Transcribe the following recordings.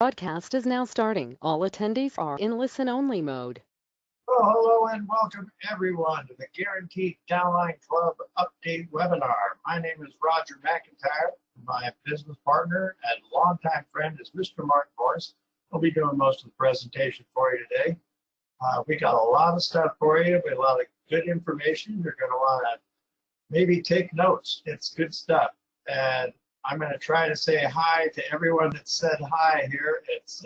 Broadcast is now starting. All attendees are in listen-only mode. Well, hello and welcome everyone to the Guaranteed Downline Club update webinar. My name is Roger McIntyre. My business partner and longtime friend is Mr. Mark Morris. He'll be doing most of the presentation for you today. We got a lot of stuff for you. We have a lot of good information. You're going to want to maybe take notes. It's good stuff. And I'm going to try to say hi to everyone that said hi here. It's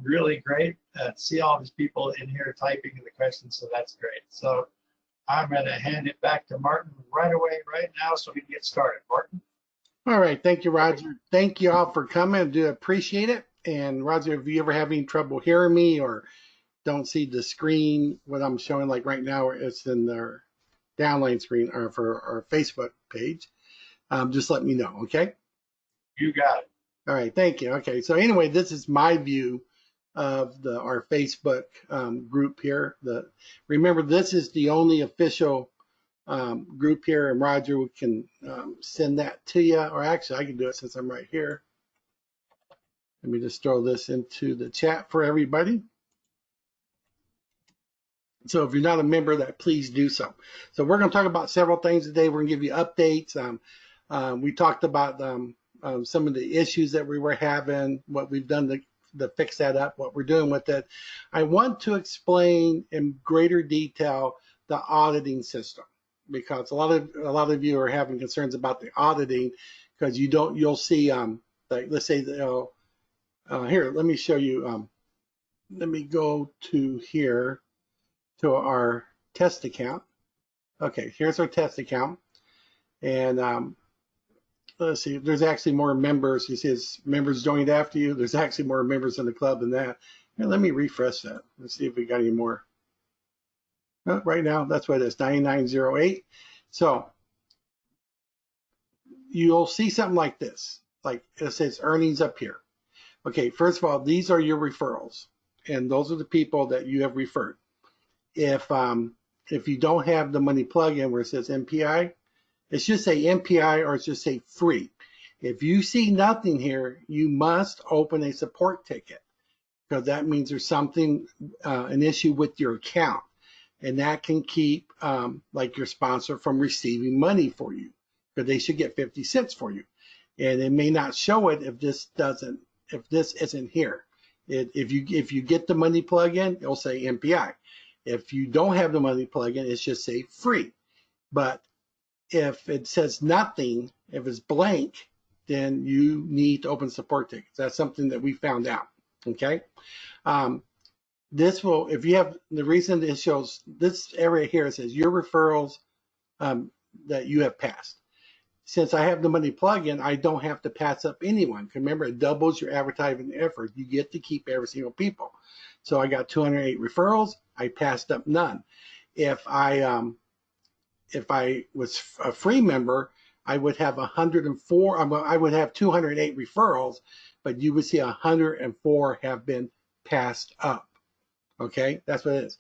really great to see all these people in here typing in the questions, so that's great. So I'm going to hand it back to Martin right away, right now, so we can get started. Martin? All right, thank you, Roger. Thank you all for coming. I do appreciate it. And Roger, if you ever have any trouble hearing me or don't see the screen, what I'm showing like right now, it's in the downline screen or for our Facebook page. Just let me know, okay? You got it. All right, thank you. Okay, so anyway, this is my view of our Facebook group here. Remember, this is the only official group here, and Roger can send that to you, or actually I can do it since I'm right here. Let me just throw this into the chat for everybody. So if you're not a member of that, please do so. So we're going to talk about several things today. We're going to give you updates. We talked about some of the issues that we were having, what we've done to fix that up, what we're doing with it. I want to explain in greater detail the auditing system, because a lot of you are having concerns about the auditing, because you'll see like, let's say here, let me show you. Let me go to here to our test account. Okay, here's our test account, and let's see, there's actually more members. You see it's members joined after you. There's actually more members in the club than that. Here, let me refresh that. Let's see if we got any more. Right now, that's what it is, 9908. So you'll see something like this. Like it says earnings up here. Okay, first of all, these are your referrals, and those are the people that you have referred. If you don't have the money plug-in where it says MPI, it should say MPI or it should say free. If you see nothing here, you must open a support ticket, because that means there's something, an issue with your account, and that can keep like your sponsor from receiving money for you, because they should get 50 cents for you, and it may not show it if this isn't here. If you get the money plug-in, it'll say MPI. If you don't have the money plug-in, it should say free. But if it says nothing, if it's blank, then you need to open support tickets. That's something that we found out, okay? This will, if you have, the reason it shows this area here, it says your referrals that you have passed. Since I have the money plug-in, I don't have to pass up anyone. Remember, it doubles your advertising effort. You get to keep every single people. So I got 208 referrals. I passed up none. If I was a free member, I would have 104. I would have 208 referrals, but you would see 104 have been passed up. Okay, that's what it is.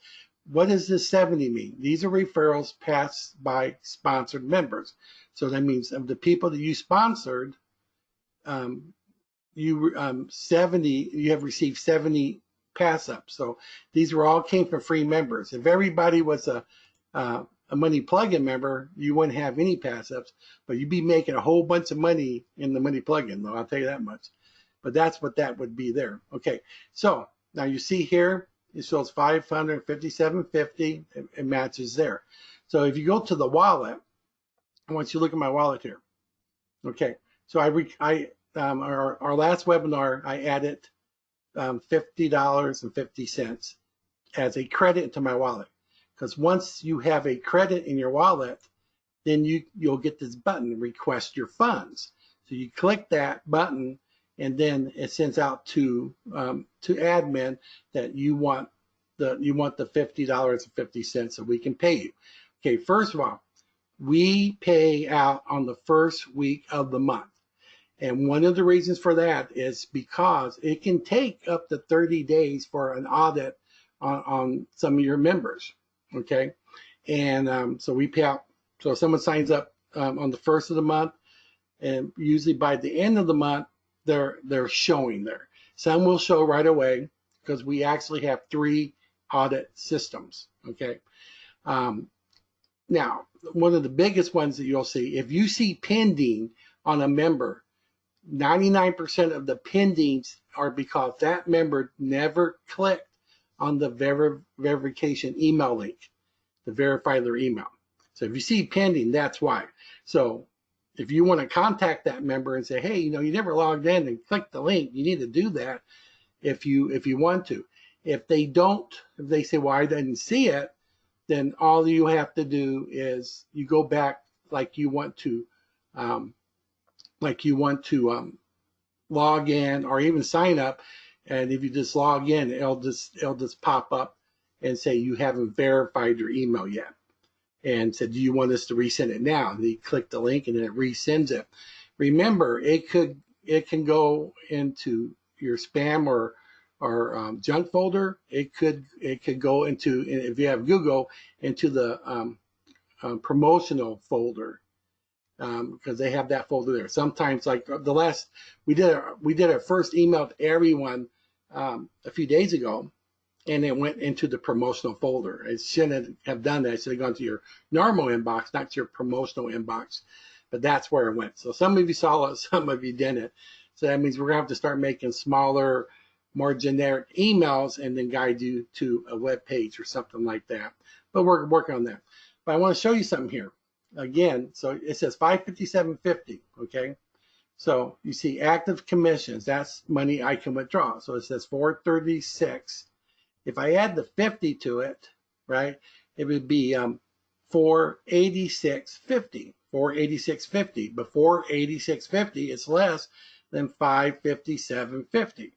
What does this 70 mean? These are referrals passed by sponsored members. So that means of the people that you sponsored, you have received 70 pass ups. So these all came from free members. If everybody was a money plug-in member, you wouldn't have any pass ups, but you'd be making a whole bunch of money in the money plug-in, though, I'll tell you that much. But that's what that would be there. Okay, so now you see here, it shows 557.50. It matches there. So if you go to the wallet, I want you to look at my wallet here. Okay, so our last webinar, I added $50.50 as a credit to my wallet. Because once you have a credit in your wallet, then you'll get this button, request your funds. So you click that button, and then it sends out to admin that you want the $50.50 so we can pay you. Okay, first of all, we pay out on the first week of the month. And one of the reasons for that is because it can take up to 30 days for an audit on some of your members. Okay, and so we pay out. So if someone signs up on the first of the month, and usually by the end of the month, they're showing there. Some will show right away because we actually have 3 audit systems. Okay. Um, Now, one of the biggest ones that you'll see, if you see pending on a member, 99% of the pendings are because that member never clicked on the verification email link to verify their email. So if you see pending, that's why. So if you want to contact that member and say, hey, you never logged in and clicked the link, you need to do that if you want to. If they don't, if they say, well, I didn't see it, then all you have to do is you go back like you want to um, log in or even sign up, and if you just log in, it'll just pop up and say you haven't verified your email yet, and said, do you want us to resend it now? And you click the link and then it resends it. Remember, it can go into your spam or junk folder. It could go into, if you have Google, into the promotional folder, because they have that folder there. Sometimes, like the last, we did our first email to everyone a few days ago, and it went into the promotional folder. It shouldn't have done that. It should have gone to your normal inbox, not to your promotional inbox. But that's where it went. So some of you saw it, some of you didn't. So that means we're gonna have to start making smaller, more generic emails and then guide you to a web page or something like that. But we're working on that. But I want to show you something here. Again, so it says 557.50, okay? So you see active commissions, that's money I can withdraw. So it says 436. If I add the 50 to it, right, it would be 486.50. 486.50. Before 86.50, it's less than 557.50.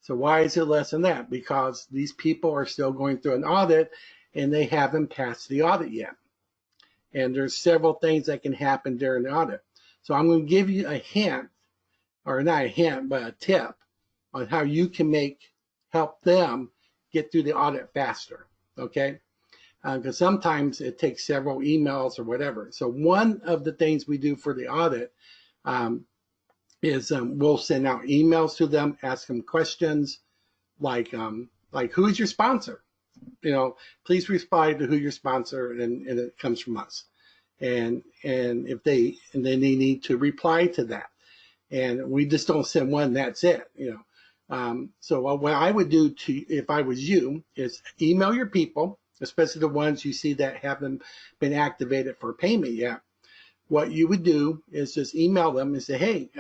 So why is it less than that? Because these people are still going through an audit and they haven't passed the audit yet. And there's several things that can happen during the audit. So I'm going to give you a hint, or not a hint, but a tip on how you can help them get through the audit faster, okay? Because sometimes it takes several emails or whatever. So one of the things we do for the audit is we'll send out emails to them, ask them questions like who is your sponsor? Please reply to who your sponsor, and it comes from us. And then they need to reply to that. And we just don't send one, that's it, So what I would do if I was you is email your people, especially the ones you see that haven't been activated for payment yet. What you would do is just email them and say, hey,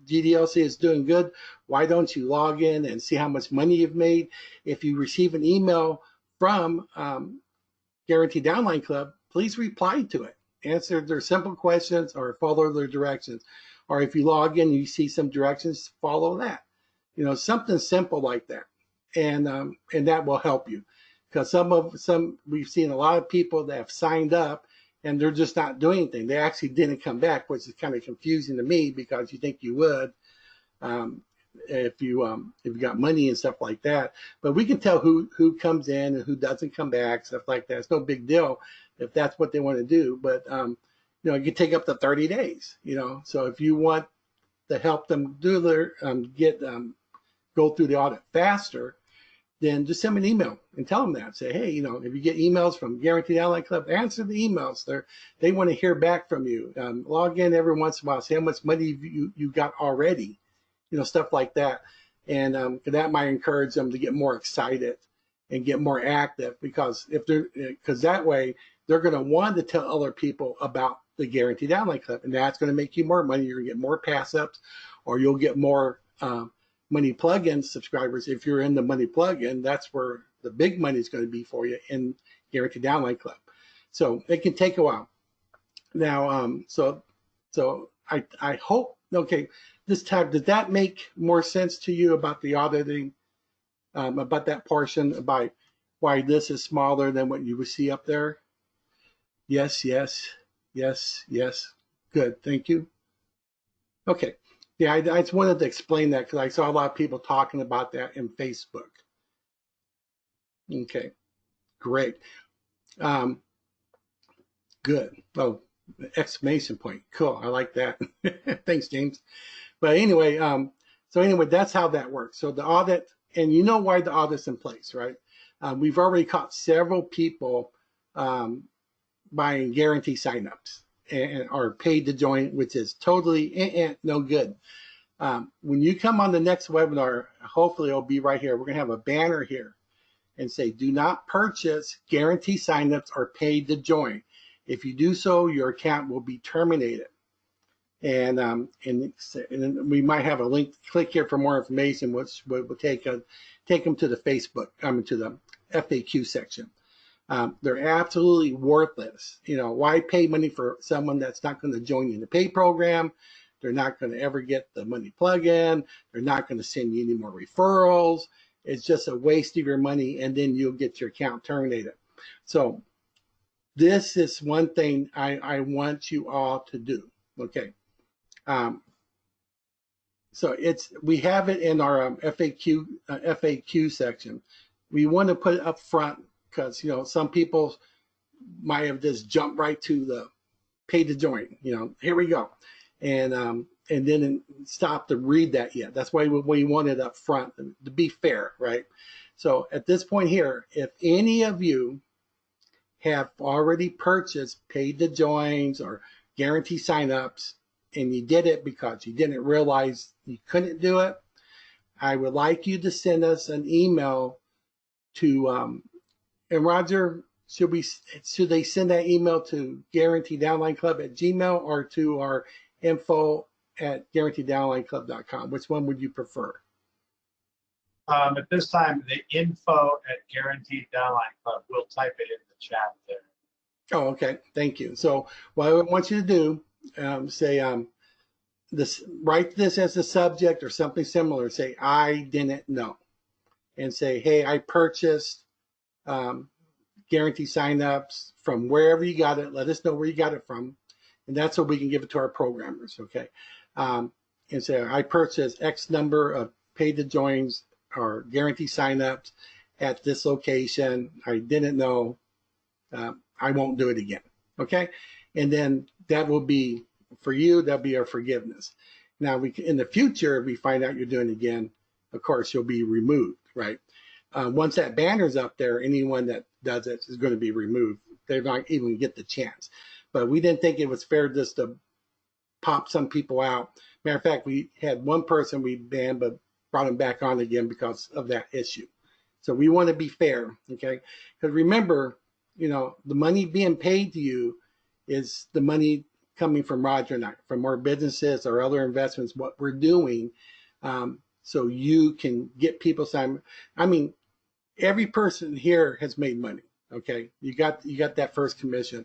GDLC is doing good. Why don't you log in and see how much money you've made? If you receive an email from Guaranteed Downline Club, please reply to it. Answer their simple questions or follow their directions. Or if you log in and you see some directions, follow that. Something simple like that. And that will help you. Because we've seen a lot of people that have signed up and they're just not doing anything. They actually didn't come back, which is kind of confusing to me because you think you would if you got money and stuff like that. But we can tell who comes in and who doesn't come back, stuff like that. It's no big deal if that's what they want to do. But it could take up to 30 days. So if you want to help them do their go through the audit faster, then just send them an email and tell them that. Say, hey, if you get emails from Guaranteed Downline Club, answer the emails. They want to hear back from you. Log in every once in a while, say how much money you got already, stuff like that. And that might encourage them to get more excited and get more active because that way they're going to want to tell other people about the Guaranteed Downline Club, and that's going to make you more money. You're going to get more pass ups, or you'll get more money plug-in subscribers. If you're in the money plug-in, that's where the big money is going to be for you in Guaranteed Downline Club. So it can take a while. Now, so I hope, okay, this time, did that make more sense to you about the auditing, about that portion, about why this is smaller than what you would see up there? Yes, yes, yes, yes. Good, thank you. Okay. Yeah, I just wanted to explain that because I saw a lot of people talking about that in Facebook. Okay, great. Good. Oh, exclamation point. Cool. I like that. Thanks, James. But anyway, So anyway, that's how that works. So the audit, and you know why the audit's in place, right? We've already caught several people buying guarantee signups and are paid to join, which is totally no good. When you come on the next webinar, hopefully it'll be right here. We're going to have a banner here and say, do not purchase guarantee signups or paid to join. If you do so, your account will be terminated. And we might have a link. Click here for more information, which will take them to the Facebook, to the FAQ section. They're absolutely worthless. Why pay money for someone that's not going to join you in the pay program? They're not going to ever get the money plug-in. They're not going to send you any more referrals. It's just a waste of your money, and then you'll get your account terminated. So this is one thing I want you all to do. Okay. So we have it in our FAQ section. We want to put it up front because some people might have just jumped right to the pay to join. Here we go, and then stop to read that yet. That's why we want it up front to be fair, right? So at this point here, if any of you have already purchased paid to joins or guarantee signups, and you did it because you didn't realize you couldn't do it, I would like you to send us an email to, and Roger, should they send that email to guaranteedownlineclub@gmail or to our info@guaranteedownlineclub.com? Which one would you prefer? At this time, the info@Guaranteed Downline Club. We'll type it in the chat there. Oh, okay. Thank you. So what I want you to do, say write this as a subject or something similar. Say, I didn't know. And say, hey, I purchased guarantee signups from wherever you got it. Let us know where you got it from. And that's what we can give it to our programmers, okay? And say, I purchased X number of paid to joins or guarantee signups at this location. I didn't know. I won't do it again, okay? And then that will be, for you, that'll be our forgiveness. Now, in the future, if we find out you're doing it again, of course, you'll be removed, right? Once that banner's up there, anyone that does it is going to be removed. They're not even going to get the chance. But we didn't think it was fair just to pop some people out. Matter of fact, we had one person we banned, but brought him back on again because of that issue. So we want to be fair, okay? Because remember, the money being paid to you is the money coming from Roger and I, from our businesses or other investments, what we're doing, so you can get people signed. I mean, every person here has made money, okay? You got that first commission.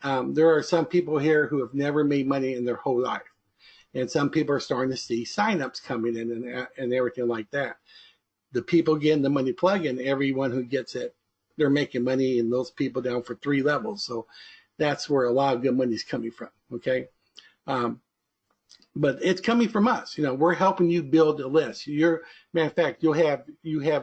There are some people here who have never made money in their whole life. And some people are starting to see signups coming in and everything like that. The people getting the money plug-in, everyone who gets it, they're making money, and those people down for 3 levels. So that's where a lot of good money is coming from, okay? But it's coming from us. We're helping you build a list. Matter of fact, you have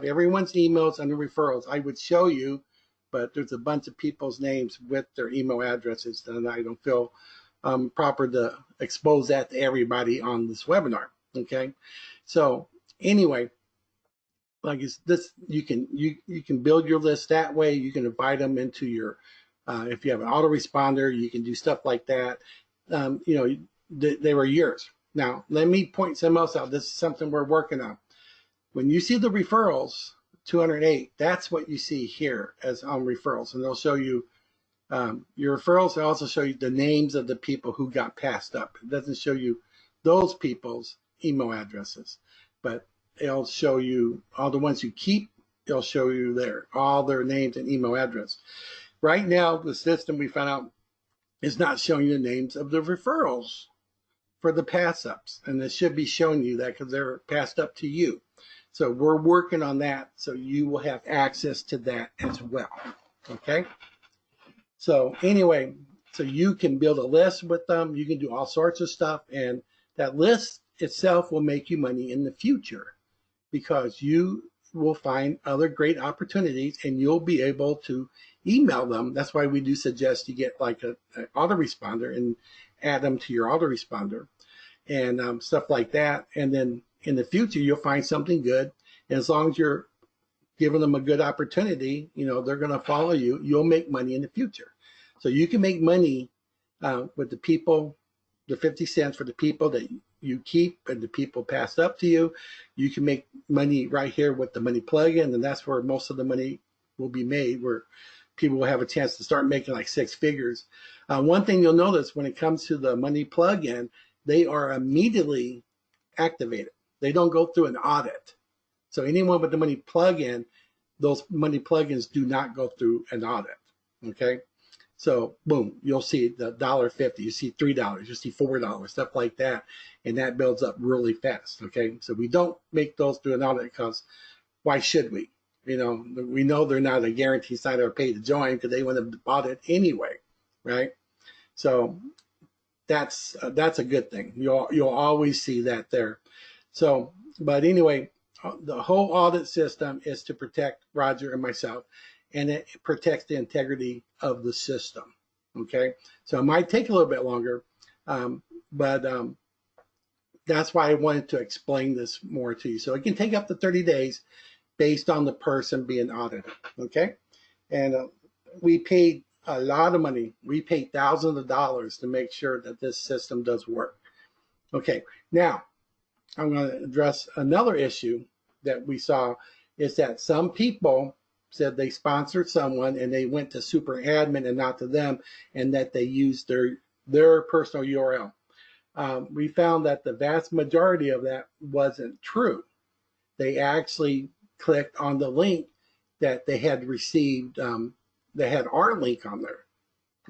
everyone's emails under referrals. I would show you, but there's a bunch of people's names with their email addresses, and I don't feel proper to expose that to everybody on this webinar, okay? So anyway, like this, you can build your list that way. You can invite them into your, if you have an autoresponder, you can do stuff like that. They were yours. Now, let me point something else out. This is something we're working on. When you see the referrals, 208, that's what you see here as on referrals. And they'll show you your referrals. They also show you the names of the people who got passed up. It doesn't show you those people's email addresses, but it'll show you all the ones you keep. It'll show you all their names and email address. Right now, the system we found out is not showing you the names of the referrals for the pass-ups, and it should be showing you that because they're passed up to you. So we're working on that, so you will have access to that as well, okay? So anyway, so you can build a list with them. You can do all sorts of stuff, and that list itself will make you money in the future because you will find other great opportunities, and you'll be able to email them. That's why we do suggest you get like an autoresponder and add them to your autoresponder and stuff like that. And then in the future you'll find something good. And as long as you're giving them a good opportunity, they're going to follow you. You'll make money in the future. So you can make money with the people, the 50 cents for the people that you keep and the people pass up to you. You can make money right here with the money plugin, and that's where most of the money will be made, where people will have a chance to start making like 6 figures. One thing you'll notice when it comes to the money plugin, they are immediately activated. They don't go through an audit. So anyone with the money plugin, those money plugins do not go through an audit. Okay. So boom, you'll see the $1.50, you see $3, you see $4, stuff like that. And that builds up really fast. Okay. So we don't make those through an audit because why should we? We know they're not a guaranteed sign or pay to join because they want to audit anyway. Right. So that's a good thing. You'll always see that there. So, but anyway, the whole audit system is to protect Roger and myself, and it protects the integrity of the system. Okay, so it might take a little bit longer, but that's why I wanted to explain this more to you. So it can take up to 30 days based on the person being audited. Okay, and we paid a lot of money. We paid thousands of dollars to make sure that this system does work. Okay, now I'm going to address another issue that we saw is that some people said they sponsored someone and they went to super admin and not to them, and that they used their personal URL. We found that the vast majority of that wasn't true. They actually clicked on the link that they had received. They had our link on there.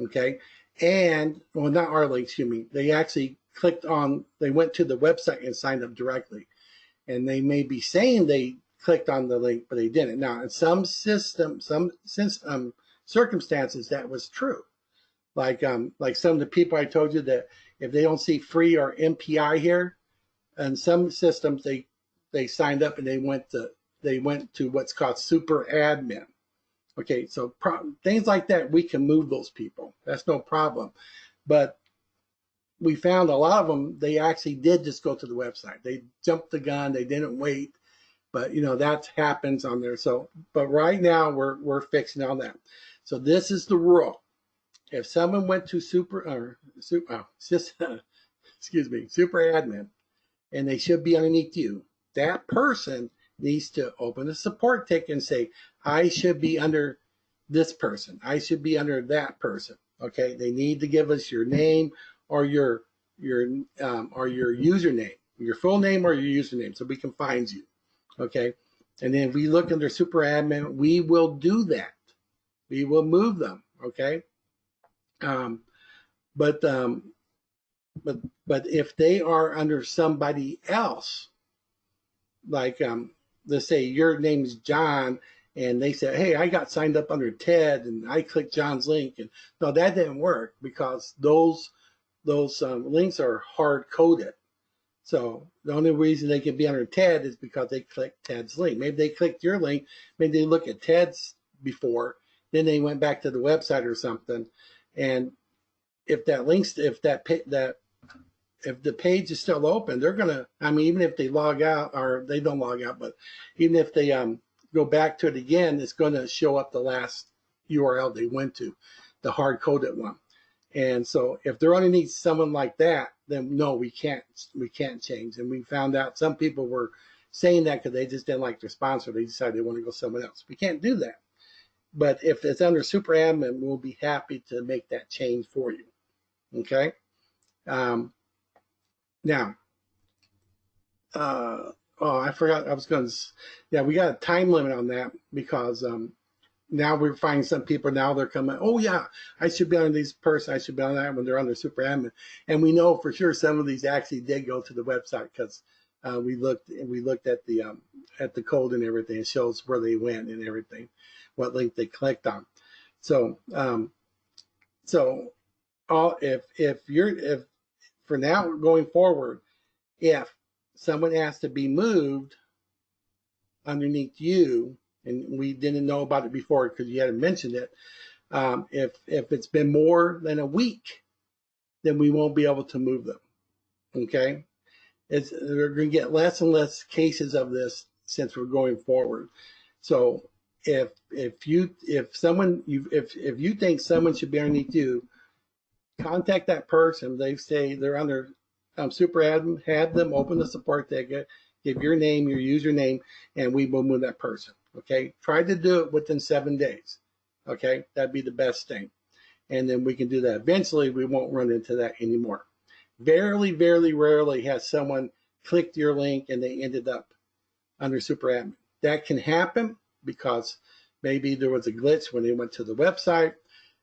Okay. And, well, not our link, excuse me. They actually they went to the website and signed up directly. And they may be saying they clicked on the link, but they didn't. Now, in some circumstances, that was true. Like some of the people I told you that if they don't see free or MPI here, and some systems they signed up and they went to what's called super admin. Okay, so things like that, we can move those people. That's no problem. But we found a lot of them, they actually did just go to the website. They jumped the gun. They didn't wait. But, that happens on there. So, but right now we're fixing all that. So this is the rule. If someone went to super admin, and they should be underneath you, that person needs to open a support ticket and say, I should be under this person. I should be under that person. Okay. They need to give us your name or your username, your full name or your username, so we can find you. Okay. And then if we look under super admin, we will do that. We will move them. Okay. But if they are under somebody else, like let's say your name is John, and they say, hey, I got signed up under Ted, and I clicked John's link, and no, that didn't work because those links are hard coded. So the only reason they can be under Ted is because they clicked Ted's link. Maybe they clicked your link, maybe they looked at Ted's before, then they went back to the website or something, and if the page is still open, they're gonna. I mean, even if they log out or they don't log out, but even if they go back to it again, it's going to show up the last URL they went to, the hard coded one. And so if they're underneath someone like that, then no, we can't change. And we found out some people were saying that because they just didn't like their sponsor. They decided they want to go somewhere else. We can't do that. But if it's under super admin, we'll be happy to make that change for you. Okay. Now, I forgot. I was going to. Yeah, we got a time limit on that because now we're finding some people now they're coming. Oh yeah, I should be on this person. I should be on that when they're under super admin, and we know for sure some of these actually did go to the website because we looked at the code and everything. It shows where they went and everything, what link they clicked on. So if for now going forward, if someone has to be moved underneath you, and we didn't know about it before because you hadn't mentioned it, if it's been more than a week, then we won't be able to move them. Okay. We're going to get less and less cases of this since we're going forward. So if you think someone should be underneath you, contact that person. They say they're under super admin, have them open the support ticket, give your name, your username, and we will move that person. Okay, try to do it within 7 days. Okay, that'd be the best thing, and then we can do that. Eventually, we won't run into that anymore. Very, very rarely has someone clicked your link and they ended up under super admin. That can happen because maybe there was a glitch when they went to the website.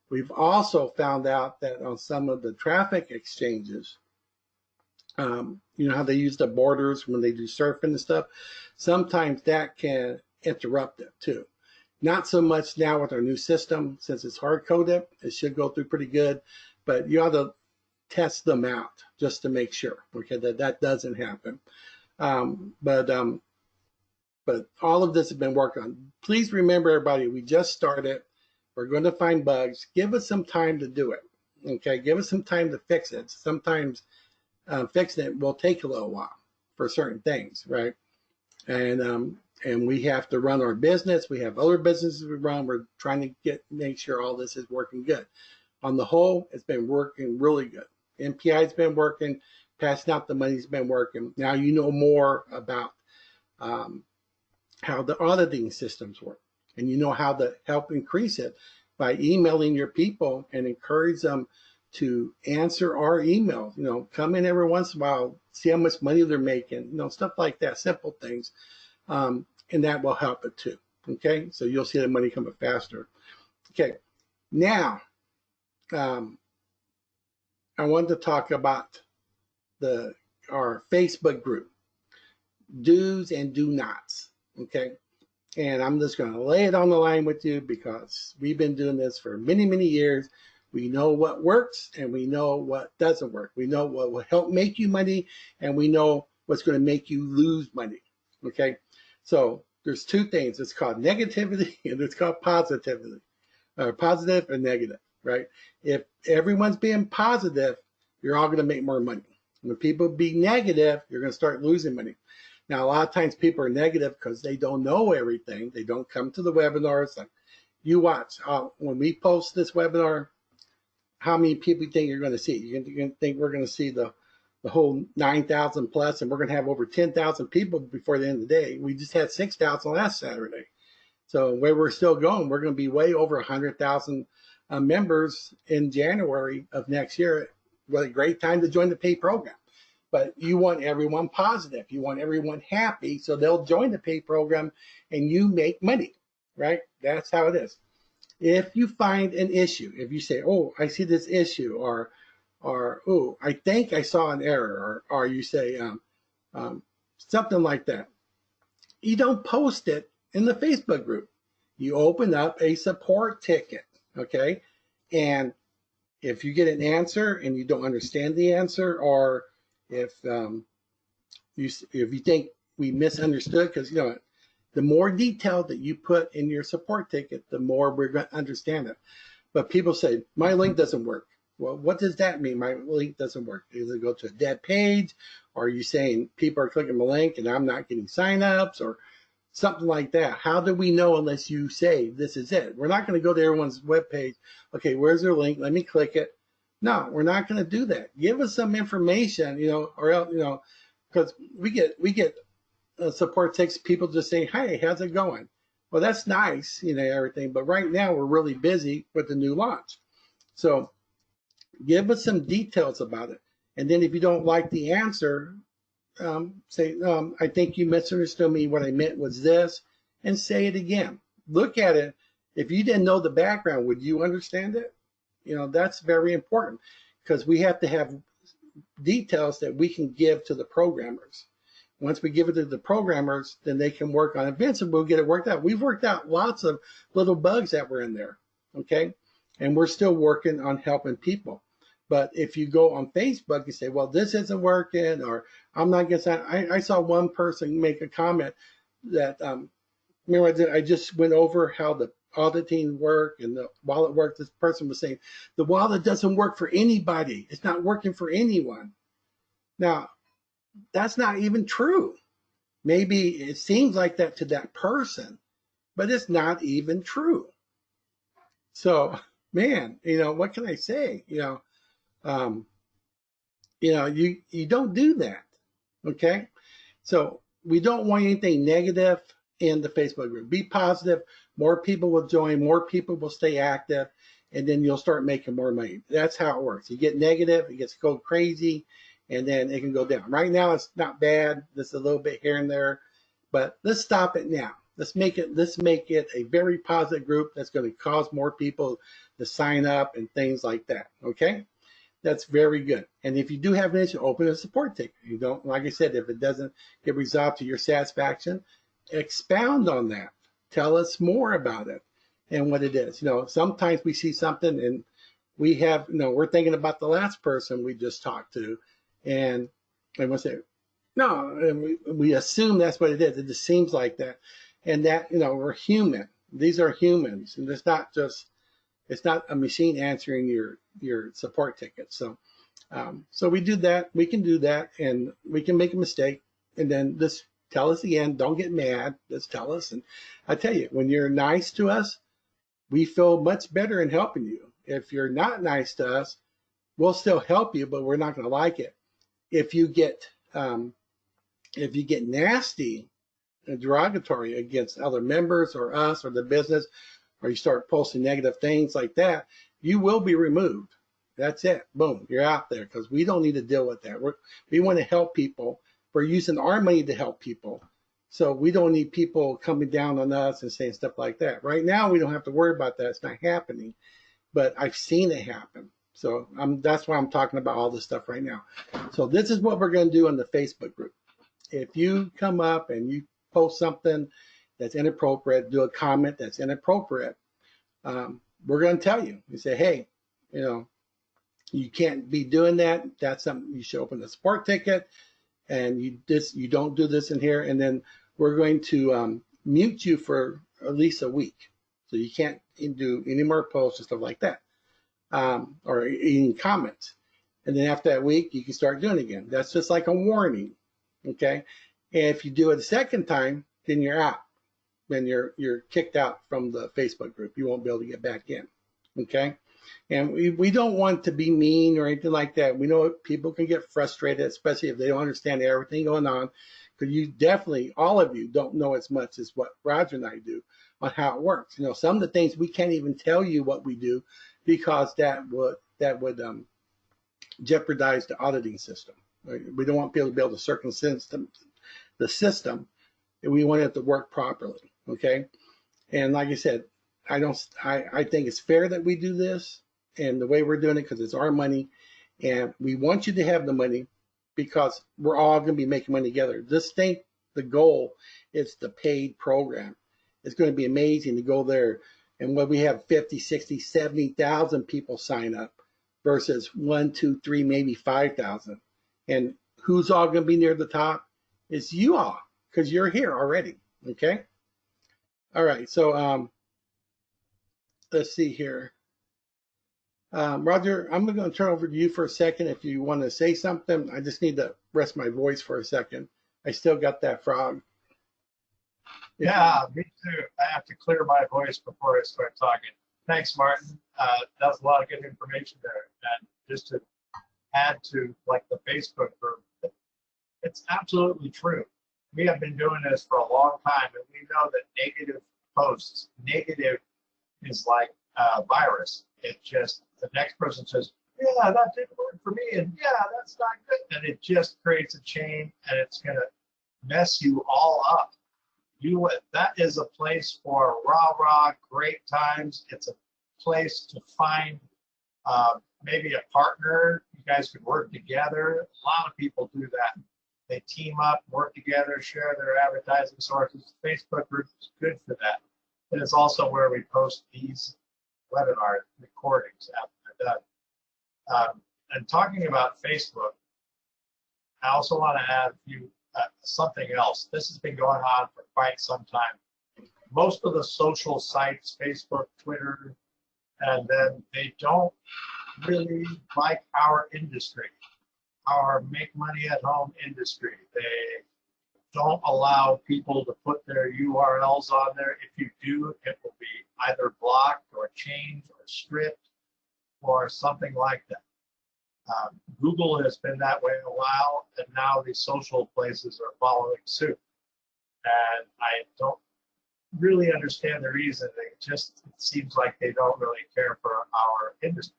We've also found out that on some of the traffic exchanges, you know how they use the borders when they do surfing and stuff? Sometimes that can interrupt it too. Not so much now with our new system, since it's hard coded, it should go through pretty good, but you ought to test them out just to make sure, okay, that doesn't happen. But all of this has been worked on. Please remember, everybody, we just started. We're going to find bugs. Give us some time to do it, okay? Give us some time to fix it. Sometimes fixing it will take a little while for certain things, right? And we have to run our business. We have other businesses we run. We're trying to make sure all this is working good. On the whole, it's been working really good. MPI's been working. Passing out the money's been working. Now you know more about how the auditing systems work, and you know how to help increase it by emailing your people and encourage them to answer our emails. You know, come in every once in a while, see how much money they're making, you know, stuff like that, simple things. And that will help it too. Okay, so you'll see the money coming faster. Okay, now I wanted to talk about our Facebook group, do's and do nots. Okay, and I'm just going to lay it on the line with you because we've been doing this for many, many years. We know what works and we know what doesn't work. We know what will help make you money and we know what's going to make you lose money. Okay, so there's two things. It's called negativity and it's called positivity, positive and negative, right? If everyone's being positive, you're all going to make more money. When people be negative, you're going to start losing money. Now, a lot of times people are negative because they don't know everything. They don't come to the webinars. Like you watch, when we post this webinar, how many people you think you're going to see? You're going to think we're going to see the whole 9,000 plus, and we're going to have over 10,000 people before the end of the day. We just had 6,000 last Saturday. So where we're still going, we're going to be way over 100,000 members in January of next year. What a great time to join the paid program. But you want everyone positive. You want everyone happy, so they'll join the paid program and you make money, right? That's how it is. If you find an issue, if you say, oh, I see this issue, or oh, I think I saw an error, or you say something like that, you don't post it in the Facebook group. You open up a support ticket, okay? And if you get an answer and you don't understand the answer, or if you think we misunderstood, because you know the more detail that you put in your support ticket, the more we're going to understand it. But people say my link doesn't work. Well, what does that mean? My link doesn't work. Either go to a dead page, or are you saying people are clicking my link and I'm not getting signups, or something like that? How do we know unless you say this is it? We're not going to go to everyone's webpage. Okay, where's their link? Let me click it. No, we're not going to do that. Give us some information, you know, or else, you know, because we get support takes people just saying, hey, how's it going? Well, that's nice, you know, everything. But right now we're really busy with the new launch. So give us some details about it. And then if you don't like the answer, say, I think you misunderstood me. What I meant was this, and say it again. Look at it. If you didn't know the background, would you understand it? You know, that's very important because we have to have details that we can give to the programmers. Once we give it to the programmers, then they can work on events and we'll get it worked out. We've worked out lots of little bugs that were in there, okay? And we're still working on helping people. But if you go on Facebook and say, well, this isn't working, or I'm not getting signed. I saw one person make a comment that, remember I just went over how the auditing work and the wallet work. This person was saying, the wallet doesn't work for anybody. It's not working for anyone. Now, that's not even true. Maybe it seems like that to that person, but it's not even true. So, man, what can I say? Um, you don't do that. Okay. So we don't want anything negative in the Facebook group. Be positive. More people will join, more people will stay active, and then you'll start making more money. That's how it works. You get negative, it gets go crazy, and then it can go down. Right now it's not bad. There's a little bit here and there, but let's stop it now. Let's make it a very positive group that's going to cause more people to sign up and things like that. Okay? That's very good. And if you do have an issue, open a support ticket. You don't, like I said, if it doesn't get resolved to your satisfaction, expound on that. Tell us more about it and what it is. Sometimes we see something and we have, we're thinking about the last person we just talked to, and we'll say, no, and we assume that's what it is. It just seems like that. And that, we're human. These are humans, and it's not a machine answering your support ticket. So we do that. We can do that, and we can make a mistake, and then just tell us again. Don't get mad. Just tell us. And I tell you, when you're nice to us, we feel much better in helping you. If you're not nice to us, we'll still help you, but we're not going to like it. If you get nasty and derogatory against other members or us or the business, or you start posting negative things like that, you will be removed. That's it. Boom, you're out there, because we don't need to deal with that. We want to help people. We're using our money to help people. So we don't need people coming down on us and saying stuff like that. Right now, we don't have to worry about that. It's not happening. But I've seen it happen. So that's why I'm talking about all this stuff right now. So this is what we're going to do on the Facebook group. If you come up and you post something that's inappropriate, do a comment that's inappropriate, we're going to tell you. We say, hey, you can't be doing that. That's something you should open a support ticket, and you don't do this in here. And then we're going to mute you for at least a week, so you can't do any more posts and stuff like that, or any comments. And then after that week, you can start doing it again. That's just like a warning, okay? And if you do it a second time, then you're out. Then you're kicked out from the Facebook group. You won't be able to get back in, okay? And we don't want to be mean or anything like that. We know people can get frustrated, especially if they don't understand everything going on, because you definitely, all of you, don't know as much as what Roger and I do on how it works. Some of the things we can't even tell you what we do, because that would jeopardize the auditing system. Right? We don't want people to be able to circumvent the system. We want it to work properly. Okay, and like I said, I think it's fair that we do this, and the way we're doing it, because it's our money, and we want you to have the money, because we're all going to be making money together. Just think, the goal is the paid program. It's going to be amazing to go there, and when we have 50, 60, 70,000 people sign up versus 1, 2, 3, maybe 5,000, and who's all going to be near the top? It's you all, because you're here already. Okay. All right. So let's see here. Roger, I'm going to turn over to you for a second if you want to say something. I just need to rest my voice for a second. I still got that frog. Yeah, me too. I have to clear my voice before I start talking. Thanks, Martin. That was a lot of good information there. And just to add to like the Facebook group, it's absolutely true. We have been doing this for a long time, and we know that negative posts, negative is like a virus. It just, the next person says, yeah, that didn't work for me, and yeah, that's not good. And it just creates a chain, and it's going to mess you all up. That is a place for rah-rah, great times. It's a place to find maybe a partner. You guys could work together. A lot of people do that. They team up, work together, share their advertising sources. Facebook group is good for that. And it's also where we post these webinar recordings after they're done. And talking about Facebook, I also want to add something else. This has been going on for quite some time. Most of the social sites, Facebook, Twitter, and then they don't really like our industry. our make money at home industry. They don't allow people to put their URLs on there. If you do, it will be either blocked or changed or stripped or something like that. Google has been that way a while, and now these social places are following suit. And I don't really understand the reason. It seems like they don't really care for our industry.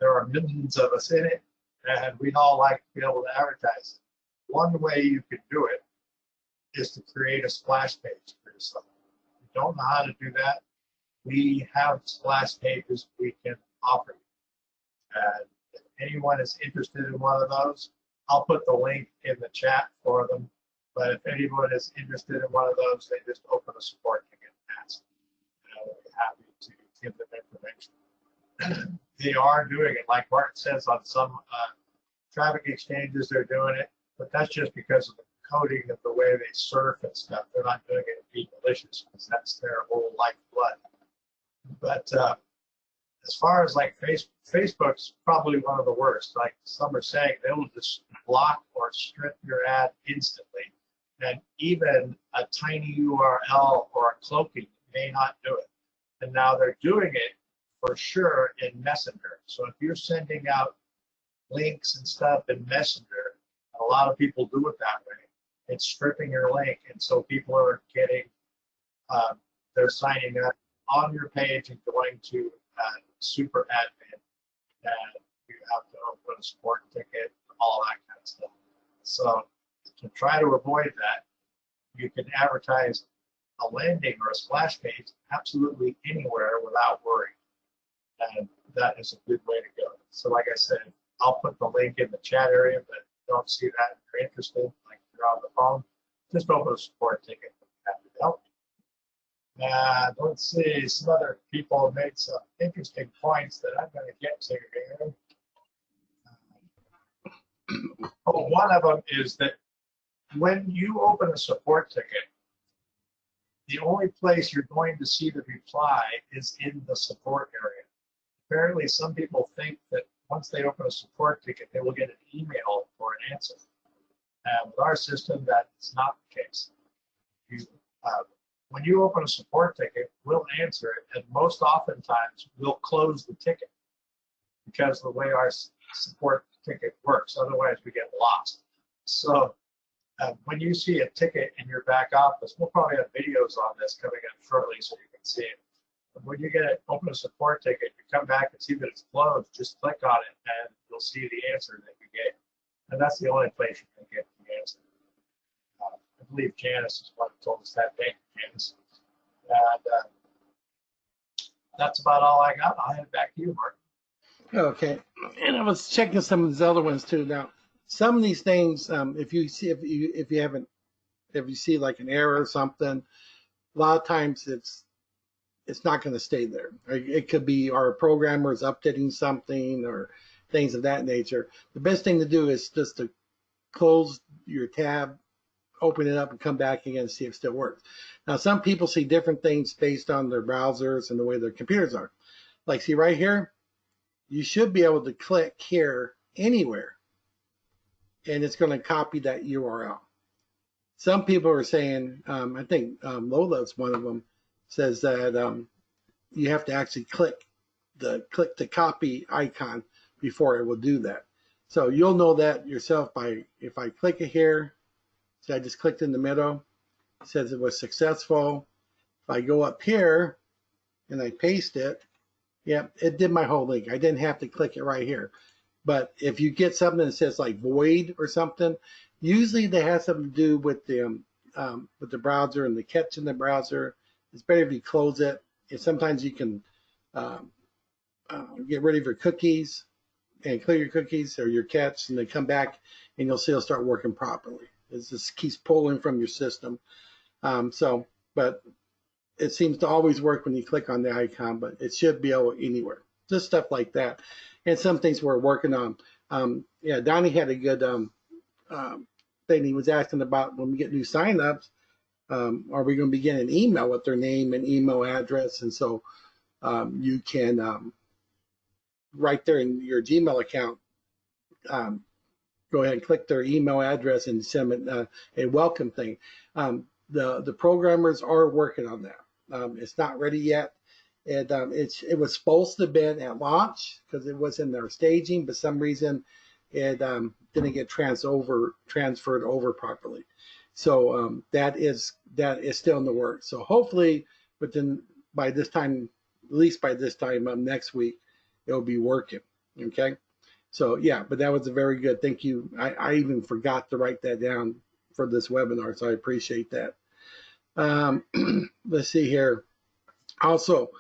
There are millions of us in it, and we'd all like to be able to advertise it. One way you can do it is to create a splash page for yourself. If you don't know how to do that, we have splash pages we can offer you. And if anyone is interested in one of those, I'll put the link in the chat for them. But if anyone is interested in one of those, they just open a support ticket and ask. And I'll be happy to give them information. They are doing it, like Martin says, on some traffic exchanges, they're doing it, but that's just because of the coding of the way they surf and stuff. They're not doing it to be malicious because that's their whole lifeblood. But as far as like Facebook's probably one of the worst. Like some are saying, they will just block or strip your ad instantly. And even a tiny URL or a cloaking may not do it. And now they're doing it for sure in Messenger. So if you're sending out links and stuff in Messenger, a lot of people do it that way. It's stripping your link, and so people are getting, they're signing up on your page and going to super admin, and you have to open a support ticket, all that kind of stuff. So to try to avoid that, you can advertise a landing or a splash page absolutely anywhere without worrying. And that is a good way to go. So like I said, I'll put the link in the chat area, but if you don't see that and you're interested, like you're on the phone, just open a support ticket. Happy to help. And let's see, some other people have made some interesting points that I'm going to get to here. One of them is that when you open a support ticket, the only place you're going to see the reply is in the support area. Apparently, some people think that once they open a support ticket, they will get an email for an answer. And with our system, that's not the case. When you open a support ticket, we'll answer it, and most oftentimes we'll close the ticket because of the way our support ticket works. Otherwise, we get lost. So when you see a ticket in your back office, we'll probably have videos on this coming up shortly so you can see it. When you open a support ticket, you come back and see that it's closed, just click on it and you'll see the answer that you gave. And that's the only place you can get the answer. I believe Janice is one who told us that. Thank you, Janice. And that's about all I got. I'll hand it back to you, Mark. Okay, and I was checking some of these other ones too. Now, some of these things, if you see like an error or something, a lot of times it's not going to stay there. It could be our programmer is updating something or things of that nature. The best thing to do is just to close your tab, open it up, and come back again and see if it still works. Now, some people see different things based on their browsers and the way their computers are. Like, see right here, you should be able to click here anywhere, and it's going to copy that URL. Some people are saying, I think Lola's one of them, says that you have to actually click the copy icon before it will do that. So you'll know that yourself by, if I click it here, see I just clicked in the middle, it says it was successful. If I go up here and I paste it, yeah, it did my whole link. I didn't have to click it right here. But if you get something that says like void or something, usually that has something to do with the browser and the catch in the browser. It's better if you close it. And sometimes you can get rid of your cookies and clear your cookies or your catch, and they come back and you'll see it'll start working properly. It just keeps pulling from your system. But it seems to always work when you click on the icon, but it should be able anywhere. Just stuff like that. And some things we're working on. Yeah, Donnie had a good thing he was asking about when we get new signups. Are we going to be getting an email with their name and email address? And so you can right there in your Gmail account go ahead and click their email address and send them a welcome thing. The programmers are working on that. It's not ready yet. It was supposed to have been at launch because it was in their staging, but some reason it didn't get transferred over properly. So that is still in the works. So hopefully, by this time, at least by this time next week, it'll be working. Okay. So yeah, but that was a very good. Thank you. I even forgot to write that down for this webinar, so I appreciate that. Let's see here. Also,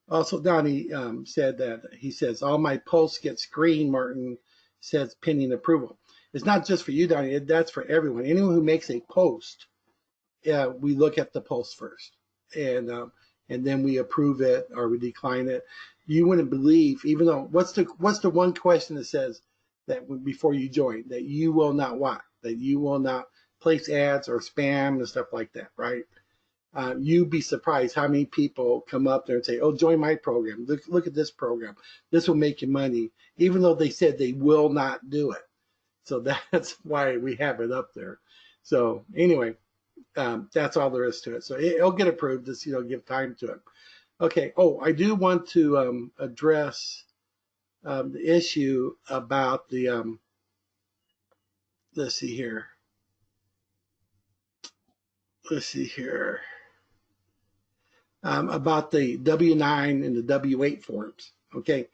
Donnie said that he says all my posts get screened. Martin says pending approval. It's not just for you, Donnie. That's for everyone. Anyone who makes a post, we look at the post first, and then we approve it or we decline it. You wouldn't believe, even though what's the one question that says that before you join that you will not what, that you will not place ads or spam and stuff like that, right? You'd be surprised how many people come up there and say, "Oh, join my program. Look at this program. This will make you money," even though they said they will not do it. So that's why we have it up there. So anyway, that's all there is to it. So it'll get approved. Just give time to it. Okay. Oh, I do want to address the issue about the. Let's see here. About the W-9 and the W-8 forms. Okay,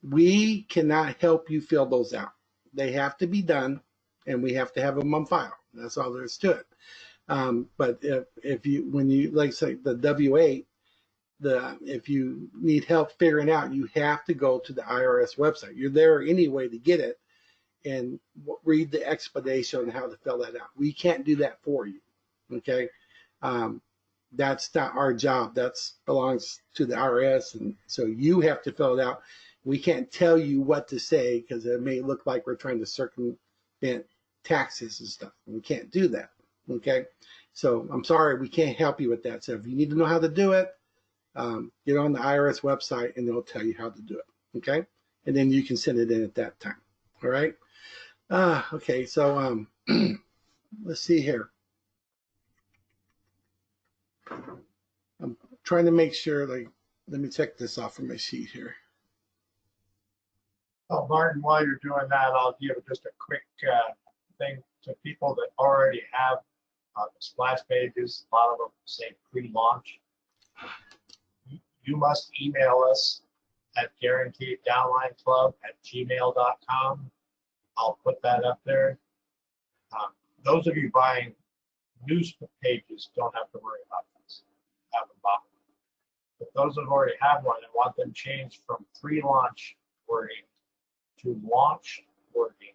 we cannot help you fill those out. They have to be done, and we have to have them on file. That's all there is to it. But when you like say the W-8, if you need help figuring out, you have to go to the IRS website. You're there anyway to get it and read the explanation on how to fill that out. We can't do that for you. Okay. That's not our job. That belongs to the IRS, and so you have to fill it out. We can't tell you what to say because it may look like we're trying to circumvent taxes and stuff. We can't do that. Okay, so I'm sorry, we can't help you with that. So if you need to know how to do it, get on the IRS website and they'll tell you how to do it. Okay, and then you can send it in at that time. All right. Okay, so let's see here. I'm trying to make sure, let me check this off from my sheet here. Oh, Martin, while you're doing that, I'll give just a quick thing to people that already have the splash pages. A lot of them say pre-launch. You must email us at guaranteeddownlineclub@gmail.com. I'll put that up there. Those of you buying news pages don't have to worry about this. Have them bought. But those that already have one and want them changed from pre-launch wording to launch wording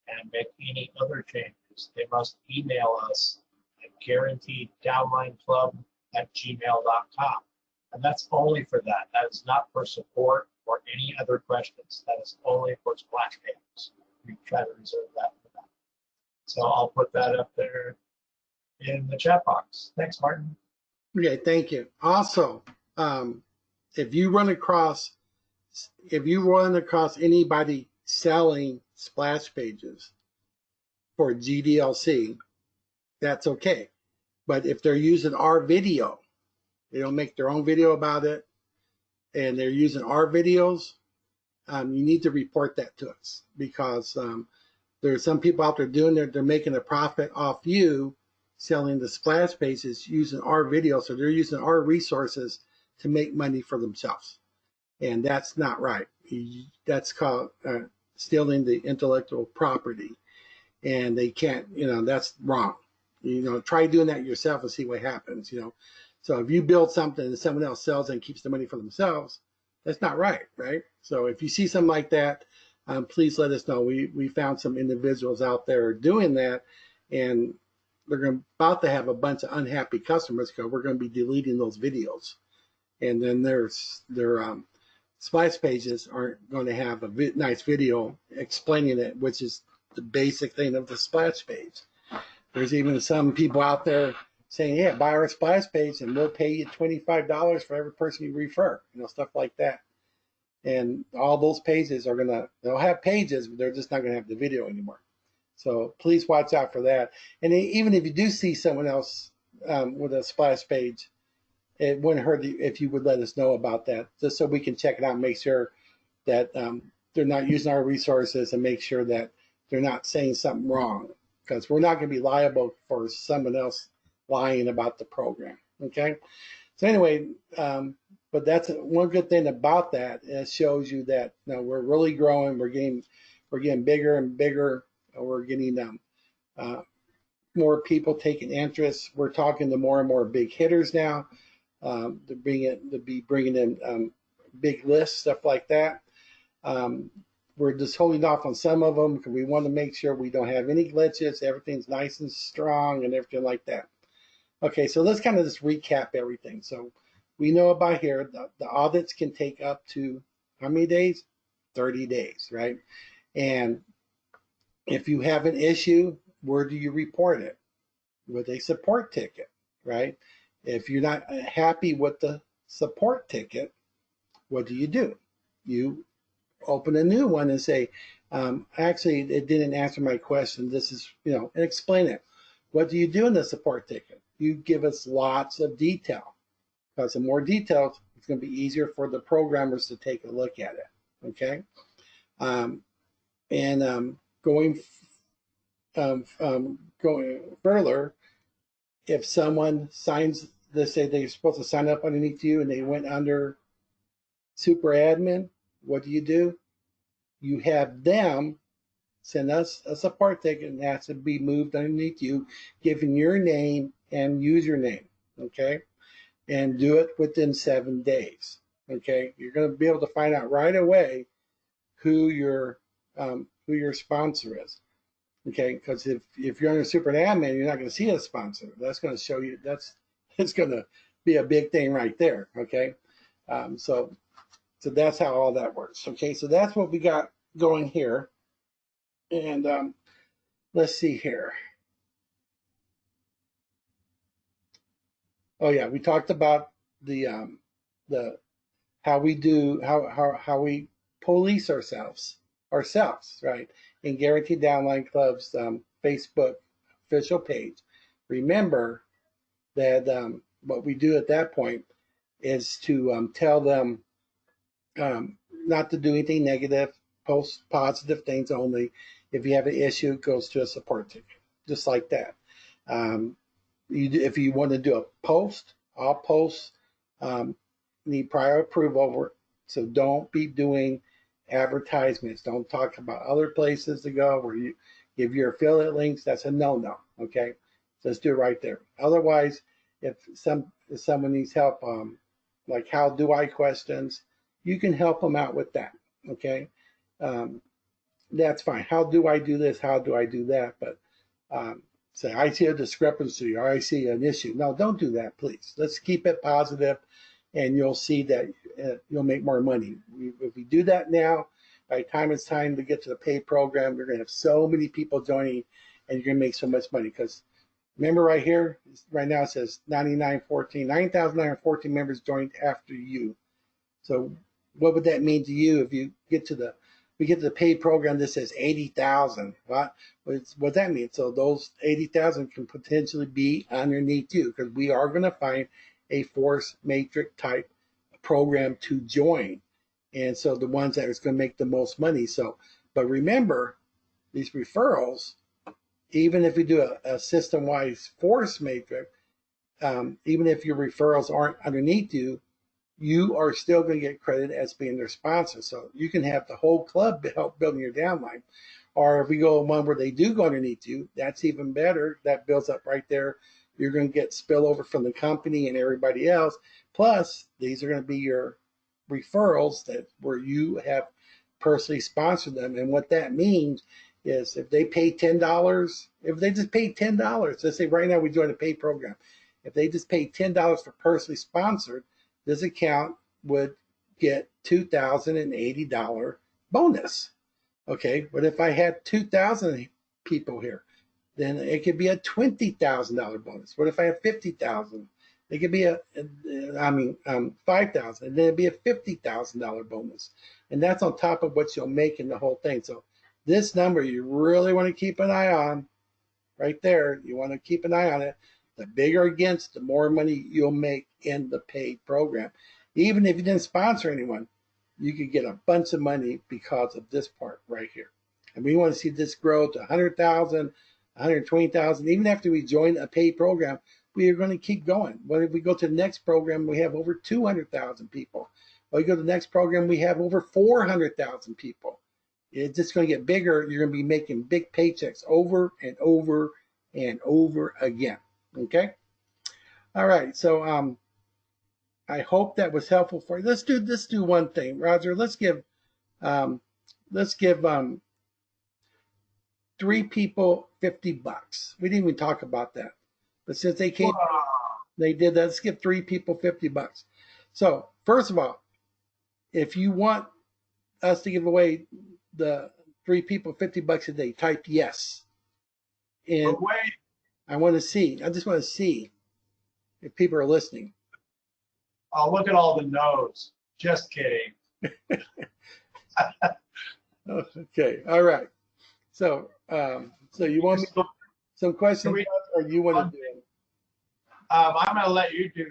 and make any other changes, they must email us at guaranteeddownlineclub@gmail.com. And that's only for that. That is not for support or any other questions. That is only for splash pages. We try to reserve that for that. So I'll put that up there in the chat box. Thanks, Martin. Okay, thank you. Also, if you run across anybody selling splash pages for GDLC, that's okay. But if they're using our video, they don't make their own video about it, and they're using our videos, you need to report that to us because there's some people out there doing it. They're making a profit off you selling the splash pages using our video. So they're using our resources to make money for themselves. And that's not right. That's called stealing the intellectual property. And they can't, that's wrong. Try doing that yourself and see what happens, So if you build something and someone else sells and keeps the money for themselves, that's not right, right? So if you see something like that, please let us know. We found some individuals out there doing that, and they're about to have a bunch of unhappy customers because we're going to be deleting those videos. And then their splash pages aren't going to have a nice video explaining it, which is the basic thing of the splash page. There's even some people out there saying, yeah, buy our splash page and we'll pay you $25 for every person you refer, stuff like that. And all those pages they'll have pages, but they're just not going to have the video anymore. So please watch out for that. And even if you do see someone else with a splash page, it wouldn't hurt if you would let us know about that, just so we can check it out and make sure that they're not using our resources and make sure that they're not saying something wrong, because we're not going to be liable for someone else lying about the program. Okay. So anyway, but that's one good thing about that. It shows you that we're really growing. We're getting bigger and bigger. We're getting more people taking interest. We're talking to more and more big hitters now. To be bringing in big lists, stuff like that. We're just holding off on some of them because we want to make sure we don't have any glitches. Everything's nice and strong and everything like that. Okay, so let's kind of just recap everything. So we know about here, the audits can take up to how many days? 30 days, right? And if you have an issue, where do you report it? With a support ticket, right? If you're not happy with the support ticket, what do? You open a new one and say, actually, it didn't answer my question. This is, and explain it. What do you do in the support ticket? You give us lots of detail, because the more details, it's going to be easier for the programmers to take a look at it. Okay. Going further, if someone signs, let's say they're supposed to sign up underneath you and they went under super admin, what do? You have them send us a support ticket, and it has to be moved underneath you, giving your name and username, okay? And do it within 7 days, okay? You're going to be able to find out right away who your sponsor is, okay? Because if you're under super admin, you're not going to see a sponsor. That's going to show you, it's going to be a big thing right there, okay? So that's how all that works, okay? So that's what we got going here. And let's see here. Oh yeah, we talked about the how we police ourselves, right? In Guaranteed Downline Club's Facebook official page. Remember that what we do at that point is to tell them not to do anything negative, post positive things only. If you have an issue, it goes to a support ticket, just like that. If you want to do a post, all posts need prior approval. So don't be doing advertisements. Don't talk about other places to go where you give your affiliate links. That's a no-no. Okay, just do it right there. Otherwise, if someone needs help, like how do I questions, you can help them out with that. Okay, that's fine. How do I do this? How do I do that? But say I see a discrepancy or I see an issue. No, don't do that, please. Let's keep it positive, and you'll see that you'll make more money. If we do that now, by the time it's time to get to the paid program, you're going to have so many people joining, and you're going to make so much money. Because remember right here, right now it says 9,914 members joined after you. So what would that mean to you if you get to the paid program that says 80,000? What that means? So those 80,000 can potentially be underneath you, because we are going to find a force matrix type program to join. And so the ones that is going to make the most money. So, but remember, these referrals, even if we do a system-wide force matrix, even if your referrals aren't underneath you, you are still going to get credit as being their sponsor. So you can have the whole club help building your downline. Or if we go one where they do go underneath you, that's even better. That builds up right there. You're going to get spillover from the company and everybody else. Plus, these are going to be your referrals that where you have personally sponsored them. And what that means is if they pay $10, if they just pay $10, let's say right now we join a paid program. If they just pay $10 for personally sponsored, this account would get $2,080 bonus. Okay, but if I had 2,000 people here, then it could be a $20,000 bonus. What if I have 50,000? It could be 5,000, and then it'd be a $50,000 bonus. And that's on top of what you'll make in the whole thing. So This number you really want to keep an eye on right there. You want to keep an eye on it. The bigger it gets, the more money you'll make in the paid program. Even if you didn't sponsor anyone, you could get a bunch of money because of this part right here. And we want to see this grow to 100,000, 120,000. Even after we join a paid program, we are going to keep going. When we go to the next program, we have over 200,000 people. When we go to the next program, we have over 400,000 people. It's just going to get bigger. You're going to be making big paychecks over and over and over again. Okay. All right. So I hope that was helpful for you. Let's do one thing, Roger. Let's give 3 people $50. We didn't even talk about that, but since they came, they did that. Let's give 3 people $50. So first of all, if you want us to give away the 3 people $50 a day, type yes. And wait. I want to see. I just want to see if people are listening. Oh, look at all the no's. Just kidding. Okay. All right. So, so you want me to some questions, or you want to do it? I'm going to let you do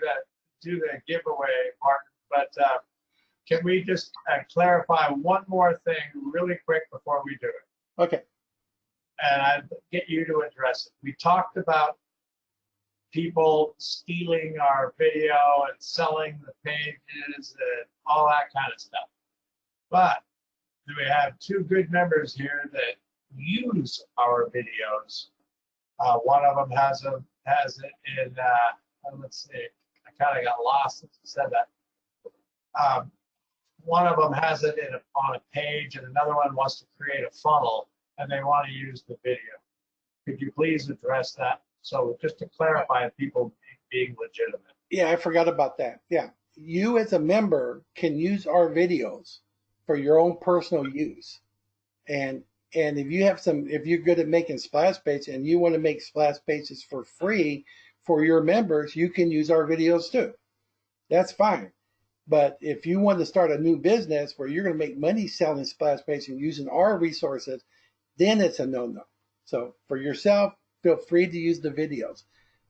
the giveaway, Martin. But can we just clarify one more thing really quick before we do it? Okay. And I'd get you to address it. We talked about people stealing our video and selling the pages and all that kind of stuff. But we have 2 good members here that use our videos. One of them has it in, let's see, I kind of got lost as I said that. One of them has it on a page, and another one wants to create a funnel, and they want to use the video. Could you please address that? So just to clarify, people being legitimate. Yeah, I forgot about that. Yeah, you as a member can use our videos for your own personal use, and if you have if you're good at making splash pages and you want to make splash pages for free for your members, you can use our videos too. That's fine. But if you want to start a new business where you're going to make money selling splash pages and using our resources, then it's a no-no. So for yourself, feel free to use the videos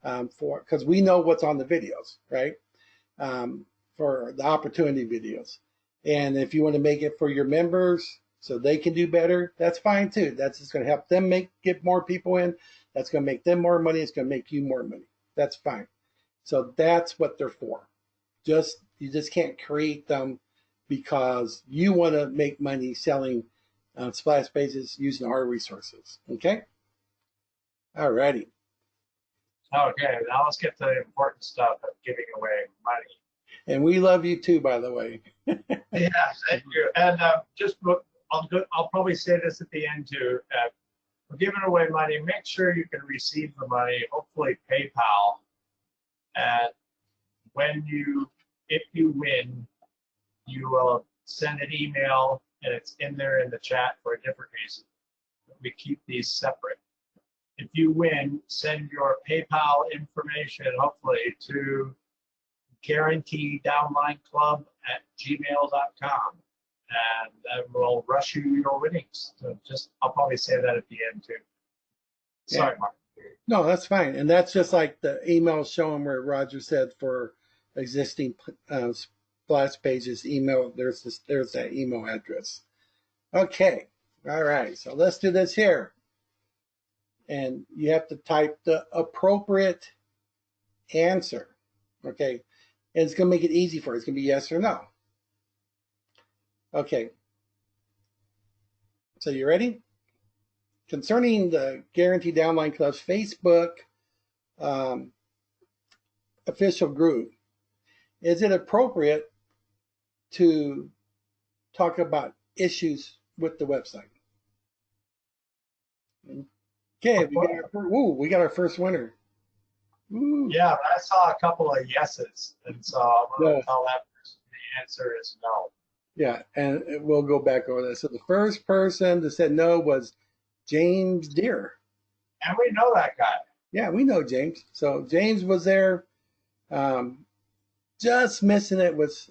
because we know what's on the videos, right? For the opportunity videos. And if you want to make it for your members so they can do better, that's fine too. That's just going to help them get more people in. That's going to make them more money. It's going to make you more money. That's fine. So that's what they're for. You just can't create them because you want to make money selling splash pages using our resources. Okay? All righty. Okay, now let's get to the important stuff of giving away money. And we love you too, by the way. Yeah, thank you. And I'll probably say this at the end too. For giving away money, make sure you can receive the money, hopefully PayPal. And if you win, you will send an email, and it's in there in the chat for a different reason. We keep these separate. If you win, send your PayPal information, hopefully, to guaranteedownlineclub@gmail.com, and that will rush you your winnings. So I'll probably say that at the end too. Sorry, Mark. No, that's fine. And that's just like the email showing where Roger said for existing splash pages email, there's that email address. Okay. All right. So let's do this here. And you have to type the appropriate answer. Okay. And it's going to make it easy for you. It's going to be yes or no. Okay. So you ready? Concerning the Guaranteed Downline Club's Facebook official group, is it appropriate to talk about issues with the website? Okay, we got our first winner. Ooh. Yeah, I saw a couple of yeses, and so I'm going to tell that person the answer is no. Yeah, and we'll go back over that. So the first person that said no was James Deere. And we know that guy. Yeah, we know James. So James was there. Just missing it was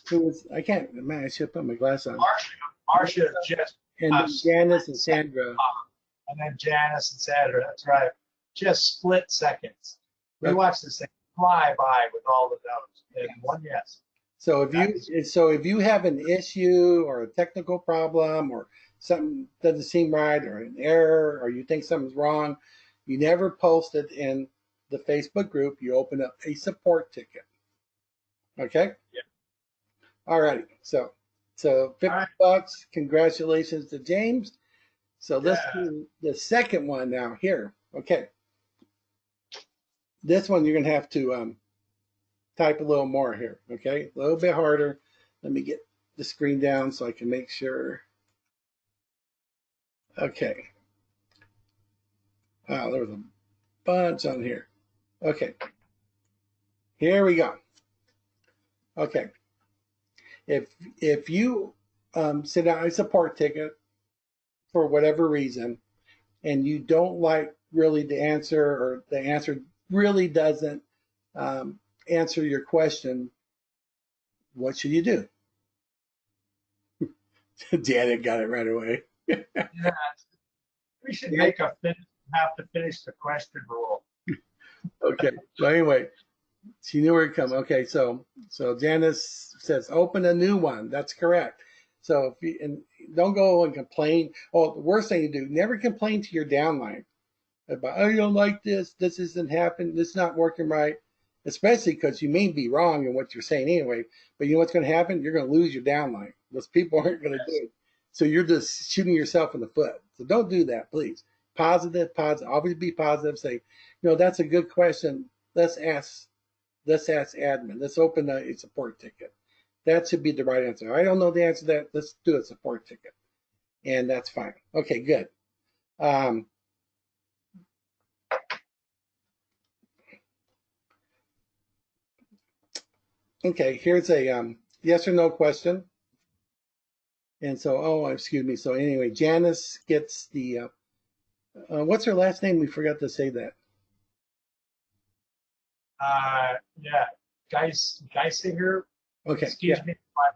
who was, I can't, man, I should put my glass on. Marcia just And then Janice and Sandra. and then Janice and Sandra. That's right. Just split seconds. We Okay. watched this thing fly by with all the notes and one yes. So if you have an issue or a technical problem or something doesn't seem right or an error or you think something's wrong, you never post it in the Facebook group. You open up a support ticket. Okay? Yeah. All righty. So $50. All right. Congratulations to James. So let's Yeah. do the second one now here. Okay. This one you're gonna have to type a little more here. Okay, a little bit harder. Let me get the screen down so I can make sure. Okay. Wow, there was a bunch on here. Okay. Here we go. Okay. If you send out a support ticket for whatever reason, and you don't like really the answer, or the answer really doesn't answer your question, what should you do? Janet got it right away. Yeah. We should make a have to finish the question rule. Okay. So anyway, she knew where it come. Okay. So Janice says open a new one. That's correct. So if you, and don't go and complain. Oh, the worst thing to do, never complain to your downline about, oh, you don't like this. This isn't happening. This is not working right. Especially because you may be wrong in what you're saying anyway. But you know what's going to happen? You're going to lose your downline. Those people aren't going to do it. So you're just shooting yourself in the foot. So don't do that, please. Positive. Always be positive. Say, that's a good question. Let's ask admin. Let's open a support ticket. That should be the right answer. I don't know the answer to that. Let's do a support ticket. And that's fine. Okay, good. Okay, here's a yes or no question. And so, excuse me. So anyway, Janice gets the, what's her last name? We forgot to say that. Yeah, Geisinger. Okay. Excuse me if I'm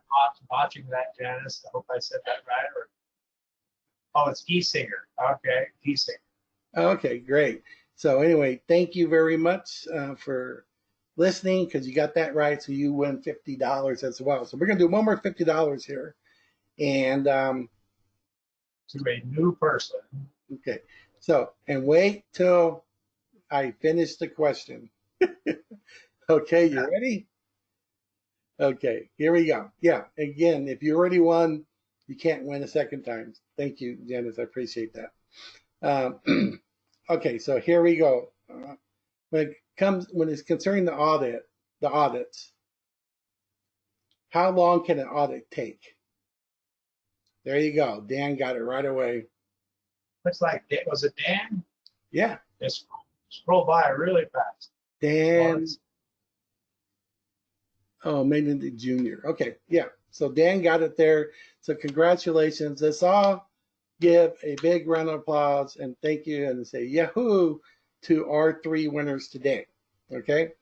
watching that, Janice. I hope I said that right. It's Giesinger. Okay, Giesinger. Okay, great. So anyway, thank you very much for listening, because you got that right. So you win $50 as well. So we're gonna do one more $50 here, and to a new person. Okay. So and wait till I finish the question. Okay, you ready? Okay, here we go. Yeah, again, if you already won, you can't win a second time. Thank you, Janice. I appreciate that. Okay, so here we go. When it's concerning the audits, how long can an audit take? There you go. Dan got it right away. Looks like was it Dan? Yeah. It scrolled by really fast. Dan. Oh, maybe the junior. Okay, yeah. So Dan got it there. So congratulations. Let's all give a big round of applause and thank you and say yahoo to our 3 winners today. Okay?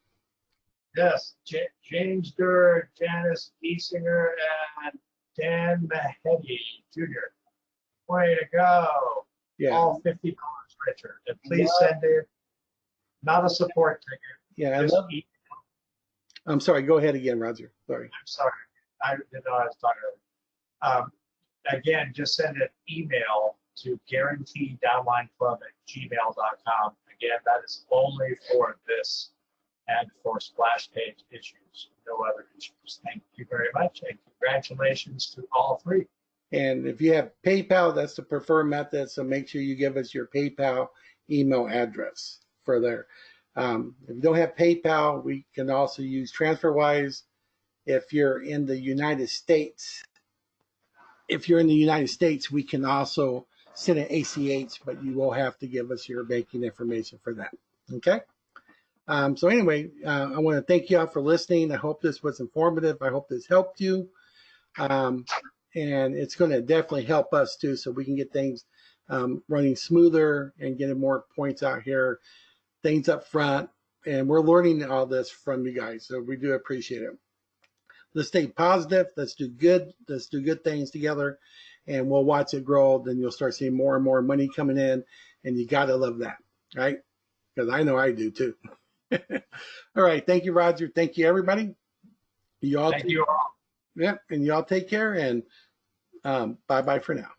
Yes, James Durr, Janice Giesinger, and Dan Mahedi Jr. Way to go. Yeah. All $50, Richard. And please send in not a support ticket. Yeah, I'm sorry. Go ahead again, Roger. Sorry. I'm sorry. I didn't know I was talking earlier. Again, just send an email to guaranteedownlineclub@gmail.com. Again, that is only for this and for splash page issues, no other issues. Thank you very much, and congratulations to all 3. And if you have PayPal, that's the preferred method. So make sure you give us your PayPal email address for there. If you don't have PayPal, we can also use TransferWise. If you're in the United States, we can also send an ACH, but you will have to give us your banking information for that. Okay? So anyway, I want to thank you all for listening. I hope this was informative. I hope this helped you. And it's going to definitely help us too, so we can get things running smoother and getting more points out here, things up front. And we're learning all this from you guys, so we do appreciate it. Let's stay positive. Let's do good things together. and we'll watch it grow. Then you'll start seeing more and more money coming in, and you got to love that, right? Because I know I do too. All right. Thank you, Roger. Thank you, everybody. Thank you all. Yeah, and y'all take care, and bye-bye for now.